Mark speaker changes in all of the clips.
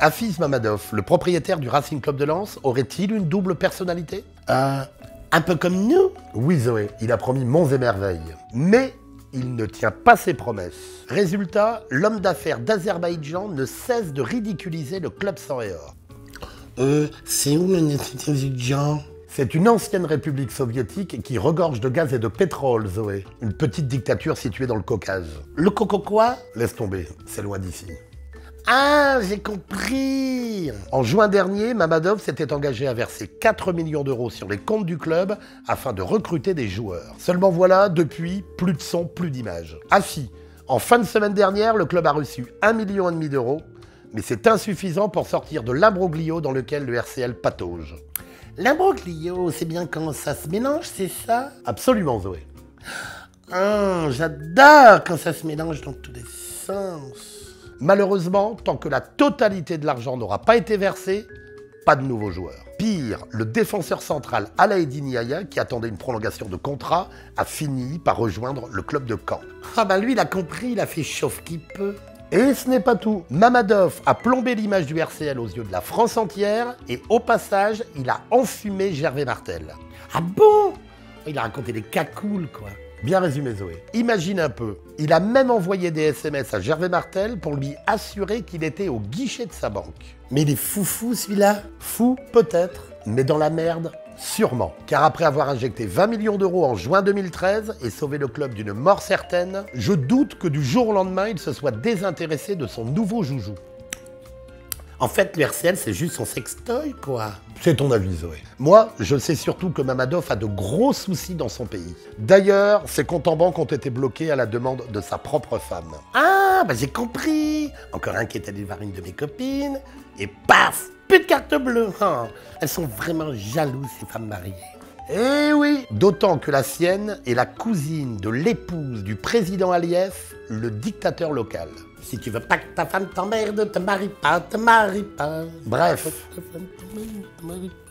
Speaker 1: Hafiz Mamadov, le propriétaire du Racing Club de Lens, aurait-il une double personnalité?
Speaker 2: Un peu comme nous.
Speaker 1: Oui Zoé, il a promis monts et merveilles. Mais il ne tient pas ses promesses. Résultat, l'homme d'affaires d'Azerbaïdjan ne cesse de ridiculiser le club sang et or.
Speaker 2: C'est où Azerbaïdjan?
Speaker 1: C'est une ancienne république soviétique qui regorge de gaz et de pétrole, Zoé. Une petite dictature située dans le Caucase.
Speaker 2: Le coco quoi?
Speaker 1: Laisse tomber, c'est loin d'ici.
Speaker 2: Ah, j'ai compris.
Speaker 1: En juin dernier, Mamadov s'était engagé à verser 4 millions d'euros sur les comptes du club afin de recruter des joueurs. Seulement voilà, depuis, plus de son, plus d'images. Ainsi, en fin de semaine dernière, le club a reçu 1,5 million d'euros, mais c'est insuffisant pour sortir de l'imbroglio dans lequel le RCL patauge.
Speaker 2: L'imbroglio, c'est bien quand ça se mélange, c'est ça?
Speaker 1: Absolument, Zoé.
Speaker 2: Ah, j'adore quand ça se mélange dans tous les sens.
Speaker 1: Malheureusement, tant que la totalité de l'argent n'aura pas été versé, pas de nouveaux joueurs. Pire, le défenseur central Alaeddin Yahya, qui attendait une prolongation de contrat, a fini par rejoindre le club de Caen.
Speaker 2: Ah bah lui, il a compris, il a fait chauffe qui peut.
Speaker 1: Et ce n'est pas tout. Mamadov a plombé l'image du RCL aux yeux de la France entière et au passage, il a enfumé Gervais Martel.
Speaker 2: Ah bon? Il a raconté des cacoules, quoi.
Speaker 1: Bien résumé, Zoé. Imagine un peu. Il a même envoyé des SMS à Gervais Martel pour lui assurer qu'il était au guichet de sa banque.
Speaker 2: Mais il est foufou, celui-là.
Speaker 1: Fou, peut-être, mais dans la merde, sûrement. Car après avoir injecté 20 millions d'euros en juin 2013 et sauvé le club d'une mort certaine, je doute que du jour au lendemain, il se soit désintéressé de son nouveau joujou.
Speaker 2: En fait, le RCL, c'est juste son sextoy, quoi.
Speaker 1: C'est ton avis, Zoé. Moi, je sais surtout que Mamadov a de gros soucis dans son pays. D'ailleurs, ses comptes en banque ont été bloqués à la demande de sa propre femme.
Speaker 2: Ah, bah j'ai compris. Encore un qui est allé voir une de mes copines, et paf, plus de carte bleue. Oh, elles sont vraiment jalouses, ces femmes mariées.
Speaker 1: Eh oui. D'autant que la sienne est la cousine de l'épouse du président Aliyev, le dictateur local.
Speaker 2: Si tu veux pas que ta femme t'emmerde, te marie pas, te marie pas.
Speaker 1: Bref.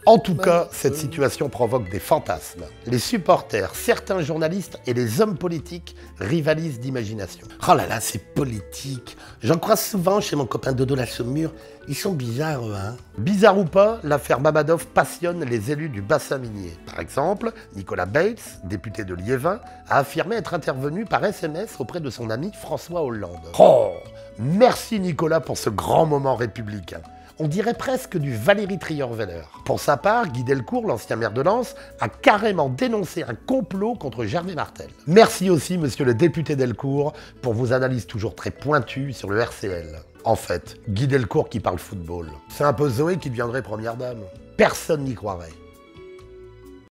Speaker 1: En tout cas, cette situation provoque des fantasmes. Les supporters, certains journalistes et les hommes politiques rivalisent d'imagination.
Speaker 2: Oh là là, c'est politique. J'en croise souvent chez mon copain Dodo la Saumure. Ils sont bizarres, eux, hein.
Speaker 1: Bizarre ou pas, l'affaire Mamadov passionne les élus du bassin minier. Par exemple, Nicolas Bates, député de Liévin, a affirmé être intervenu par SMS auprès de son ami François Hollande. Oh, merci Nicolas pour ce grand moment républicain. On dirait presque du Valérie Trierweiler. Pour sa part, Guy Delcourt, l'ancien maire de Lens, a carrément dénoncé un complot contre Gervais Martel. Merci aussi, monsieur le député Delcourt, pour vos analyses toujours très pointues sur le RCL. En fait, Guy Delcourt qui parle football. C'est un peu Zoé qui deviendrait première dame. Personne n'y croirait.